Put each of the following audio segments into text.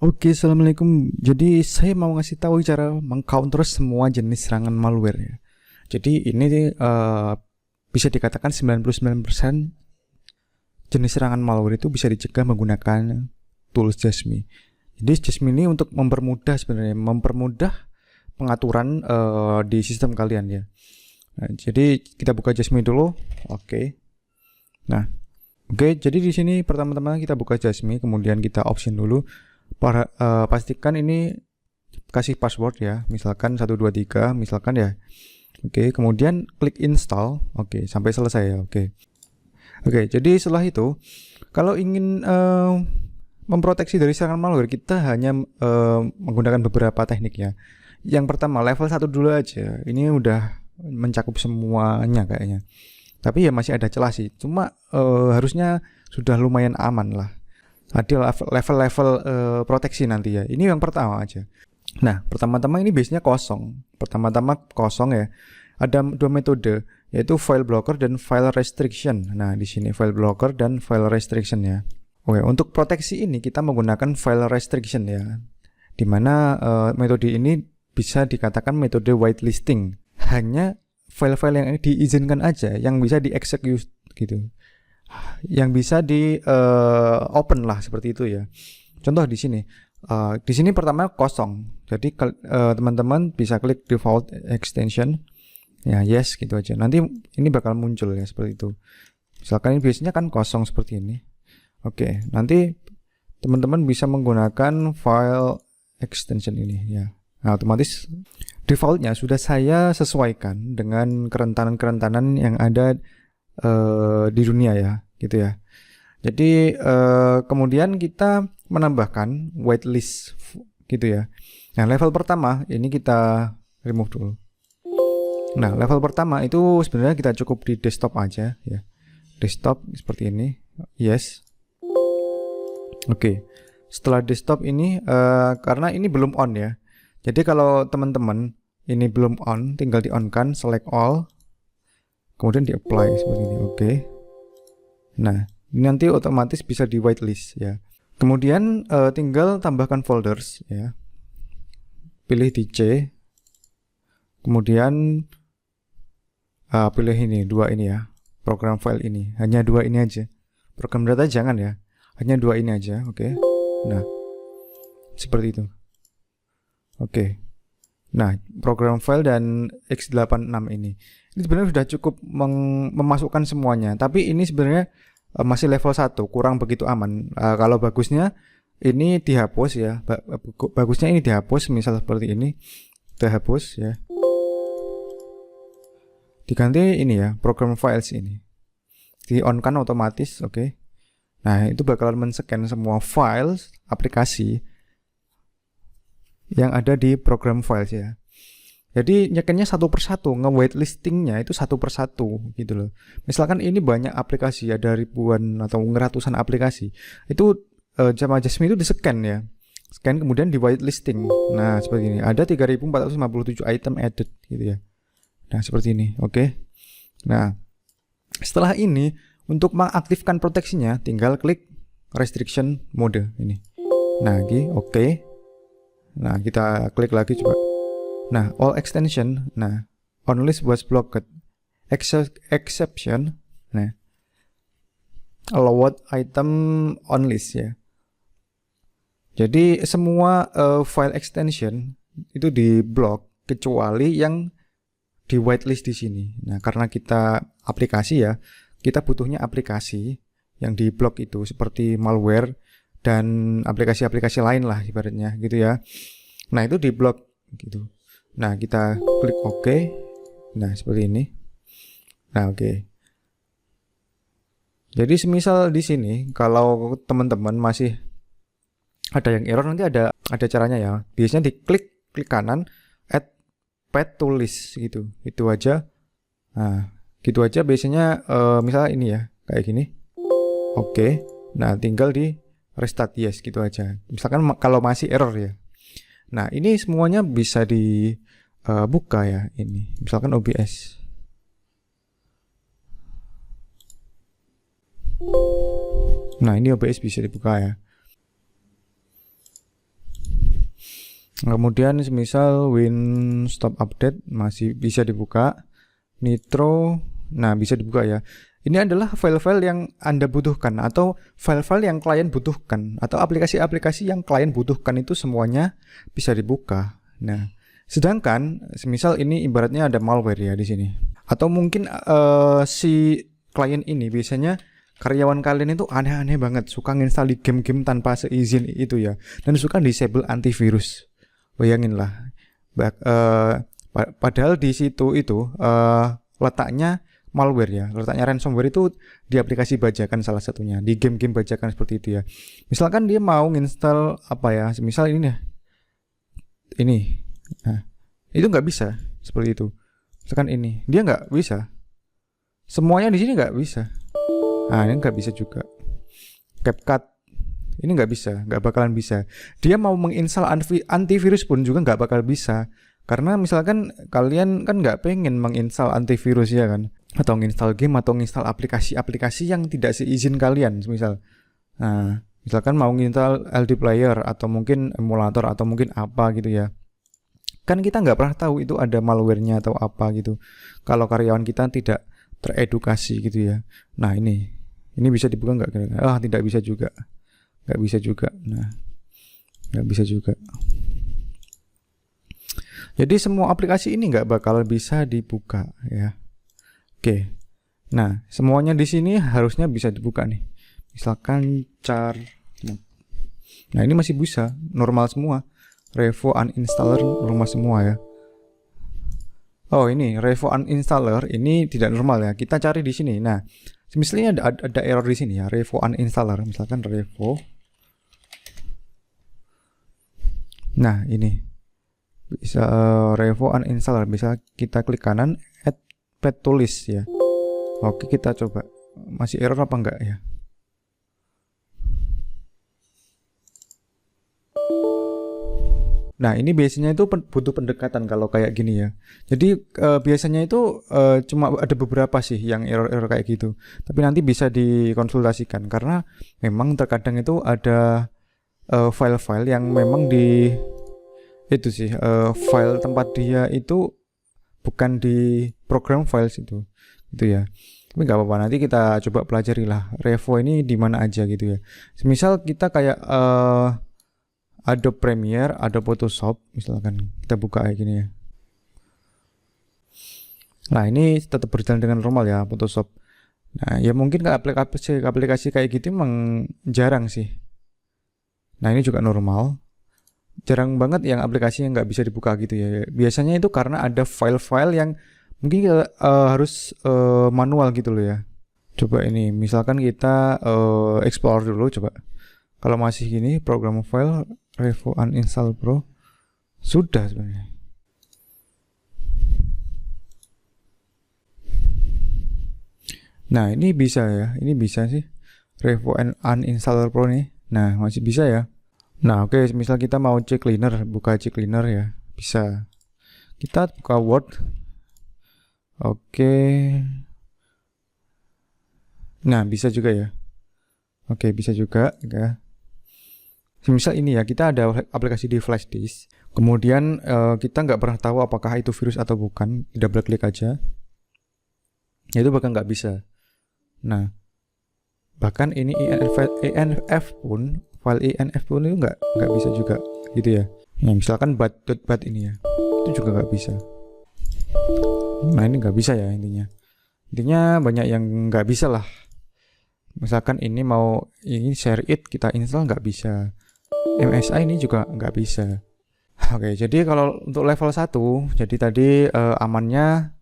Oke, assalamualaikum. Jadi saya mau ngasih tahu cara mengcounter semua jenis serangan malware ya. Jadi ini bisa dikatakan 99% jenis serangan malware itu bisa dicegah menggunakan tools Jasmine. Jadi Jasmine ini untuk mempermudah sebenarnya, mempermudah pengaturan di sistem kalian ya. Nah, jadi kita buka Jasmine dulu. Oke. Nah, oke. Jadi di sini pertama-tama kita buka Jasmine, kemudian kita option dulu. Pastikan ini kasih password ya, misalkan 123 misalkan ya. Oke, kemudian klik install. Oke, sampai selesai ya. Oke, jadi setelah itu kalau ingin memproteksi dari serangan malware, kita hanya menggunakan beberapa teknik ya. Yang pertama level 1 dulu aja. Ini udah mencakup semuanya kayaknya. Tapi ya masih ada celah sih. Cuma harusnya sudah lumayan aman lah. Ada level-level proteksi nanti ya. Ini yang pertama aja. Nah, pertama-tama ini base-nya kosong. Pertama-tama kosong ya. Ada dua metode, yaitu file blocker dan file restriction. Nah, di sini file blocker dan file restriction ya. Oke, untuk proteksi ini kita menggunakan file restriction ya. Dimana metode ini bisa dikatakan metode whitelisting. Hanya file-file yang diizinkan aja yang bisa diexecute gitu. Yang bisa di open lah seperti itu ya. Contoh di sini. Di sini pertama kosong. Jadi teman-teman bisa klik default extension. Ya, yes gitu aja. Nanti ini bakal muncul ya seperti itu. Misalkan ini biasanya kan kosong seperti ini. Oke, nanti teman-teman bisa menggunakan file extension ini ya. Nah, otomatis defaultnya sudah saya sesuaikan dengan kerentanan-kerentanan yang ada di dunia ya, gitu ya. Jadi kemudian kita menambahkan whitelist gitu ya. Nah, level pertama ini kita remove dulu. Nah, level pertama itu sebenarnya kita cukup di desktop aja ya. Desktop seperti ini. Yes. Oke. Setelah desktop ini karena ini belum on ya. Jadi kalau teman-teman ini belum on, tinggal di on kan, select all. Kemudian di apply seperti ini. Oke. Nah, ini nanti otomatis bisa di whitelist ya. Kemudian tinggal tambahkan folders ya. Pilih di C. Kemudian pilih ini, dua ini ya. Program file ini. Hanya dua ini aja. Program data jangan ya. Hanya dua ini aja, oke. Nah, seperti itu. Oke. Nah, program file dan x86 ini sebenarnya sudah cukup memasukkan semuanya. Tapi ini sebenarnya masih level 1, kurang begitu aman. Kalau bagusnya ini dihapus ya. Bagusnya ini dihapus, misal seperti ini. Dihapus ya. Diganti ini ya, program files ini. Di on kan otomatis, oke. Nah, itu bakalan men-scan semua files aplikasi yang ada di program files ya. Jadi nyekennya satu persatu, nge-whitelistingnya itu satu persatu gitu loh. Misalkan ini banyak aplikasi, ada ribuan atau ratusan aplikasi. Itu sama Jasmine itu di-scan ya. Scan kemudian di whitelisting. Nah, seperti ini. Ada 3457 item added gitu ya. Nah, seperti ini. Oke. Nah, setelah ini untuk mengaktifkan proteksinya tinggal klik restriction mode ini. Nah, oke. Nah, kita klik lagi coba. Nah, all extension. Nah, on list was blocked. Exception. Nah, allowed item on list ya. Jadi semua file extension itu di block kecuali yang di whitelist di sini. Nah, karena kita aplikasi ya, kita butuhnya aplikasi yang di block itu seperti malware dan aplikasi-aplikasi lain lah ibaratnya gitu ya. Nah, itu di block gitu. Nah, kita klik OK. Nah, seperti ini. Nah, oke. Jadi semisal di sini kalau teman-teman masih ada yang error, nanti ada caranya ya. Biasanya diklik kanan add path to list gitu. Itu aja. Nah, gitu aja biasanya misalnya ini ya, kayak gini. Oke. Nah, tinggal di restart yes gitu aja. Misalkan kalau masih error ya. Nah, ini semuanya bisa dibuka ya ini. Misalkan OBS. Nah, ini OBS bisa dibuka ya. Kemudian misal Win Stop Update masih bisa dibuka. Nitro, nah bisa dibuka ya. Ini adalah file-file yang Anda butuhkan atau file-file yang klien butuhkan atau aplikasi-aplikasi yang klien butuhkan itu semuanya bisa dibuka. Nah, sedangkan semisal ini ibaratnya ada malware ya di sini. Atau mungkin si klien ini biasanya karyawan kalian itu aneh-aneh banget, suka nginstal di game-game tanpa seizin itu ya, dan suka disable antivirus. Bayangin lah. Padahal di situ itu letaknya malware ya, letaknya ransomware itu di aplikasi bajakan salah satunya, di game-game bajakan seperti itu ya. Misalkan dia mau nginstal apa ya, misal ini nih, ini, nah itu nggak bisa seperti itu. Misalkan ini, dia nggak bisa, semuanya di sini nggak bisa. Nah ini nggak bisa juga. CapCut ini nggak bisa, nggak bakalan bisa. Dia mau menginstal antivirus pun juga nggak bakal bisa. Karena misalkan kalian kan nggak pengen menginstal antivirus ya kan, atau menginstal game atau menginstal aplikasi-aplikasi yang tidak seizin kalian, misal. Nah, misalkan mau menginstal LD player atau mungkin emulator atau mungkin apa gitu ya. Kan kita nggak pernah tahu itu ada malware-nya atau apa gitu. Kalau karyawan kita tidak teredukasi gitu ya. Nah ini bisa dibuka nggak kira-kira? Ah tidak bisa juga, nggak bisa juga. Nah nggak bisa juga. Jadi semua aplikasi ini nggak bakal bisa dibuka ya. Oke. Nah, semuanya di sini harusnya bisa dibuka nih. Misalkan char. Nah, ini masih bisa, normal semua. Revo uninstaller normal semua ya. Oh, ini Revo uninstaller ini tidak normal ya. Kita cari di sini. Nah, misalnya ada error di sini ya, Revo uninstaller. Misalkan Revo. Nah, ini bisa Revo uninstaller, bisa kita klik kanan add pet to list ya. Oke, kita coba masih error apa enggak ya. Nah ini biasanya itu butuh pendekatan kalau kayak gini ya. Jadi biasanya itu cuma ada beberapa sih yang error kayak gitu, tapi nanti bisa dikonsultasikan karena memang terkadang itu ada file-file yang memang di itu sih file tempat dia itu bukan di program files itu ya. Tapi nggak apa-apa, nanti kita coba pelajari lah Revo ini di mana aja gitu ya. Misal kita kayak Adobe Premiere, Adobe Photoshop misalkan, kita buka kayak gini ya. Nah ini tetap berjalan dengan normal ya Photoshop. Nah ya mungkin aplikasi kayak gitu emang jarang sih. Nah ini juga normal. Jarang banget yang aplikasi yang nggak bisa dibuka gitu ya. Biasanya itu karena ada file-file yang mungkin kita harus manual gitu loh ya. Coba ini, misalkan kita explore dulu coba. Kalau masih gini, program file Revo uninstall Pro sudah sebenarnya. Nah ini bisa ya, ini bisa sih Revo uninstall Pro nih. Nah masih bisa ya. Nah oke, misal kita mau cek cleaner, buka cek cleaner ya, bisa. Kita buka Word. Oke. Nah bisa juga ya. Oke bisa juga ya. Misal ini ya, kita ada aplikasi di flash disk. Kemudian kita nggak pernah tahu apakah itu virus atau bukan. Double klik aja. Ya itu bahkan nggak bisa. Nah bahkan ini INF pun, file INF pun itu nggak bisa juga gitu ya. Nah misalkan bat ini ya, itu juga nggak bisa. Nah ini nggak bisa ya intinya banyak yang nggak bisa lah. Misalkan ini mau ini share it, kita install nggak bisa. MSI ini juga nggak bisa. Oke, jadi kalau untuk level 1, jadi tadi amannya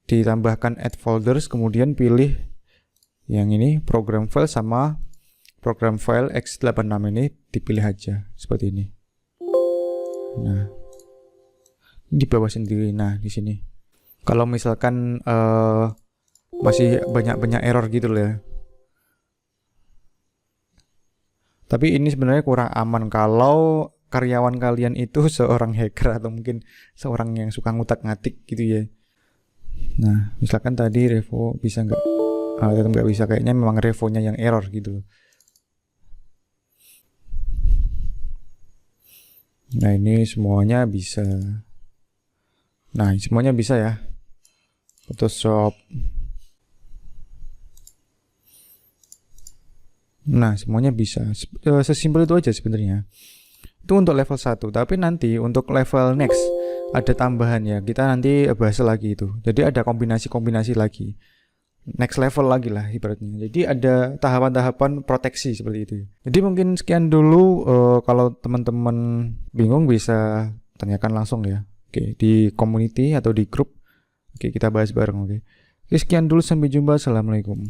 ditambahkan add folders, kemudian pilih yang ini program file sama program file x86 ini dipilih aja seperti ini. Nah, di bawah sendiri. Nah, di sini. Kalau misalkan masih banyak error gitu loh ya. Tapi ini sebenarnya kurang aman kalau karyawan kalian itu seorang hacker atau mungkin seorang yang suka ngutak-ngatik gitu ya. Nah, misalkan tadi Revo bisa nggak? Tetap nggak bisa, kayaknya memang Revonya yang error gitu loh. Nah, ini semuanya bisa. Nah, semuanya bisa ya. Photoshop. Nah, semuanya bisa. Sesimpel itu aja sebenarnya. Itu untuk level 1. Tapi nanti untuk level next ada tambahan ya. Kita nanti bahas lagi itu. Jadi ada kombinasi-kombinasi lagi. Next level lagi lah ibaratnya. Jadi ada tahapan-tahapan proteksi seperti itu. Jadi mungkin sekian dulu. Kalau teman-teman bingung bisa tanyakan langsung ya. Oke, di community atau di grup. Oke, kita bahas bareng. Oke, sekian dulu, sampai jumpa. Assalamualaikum.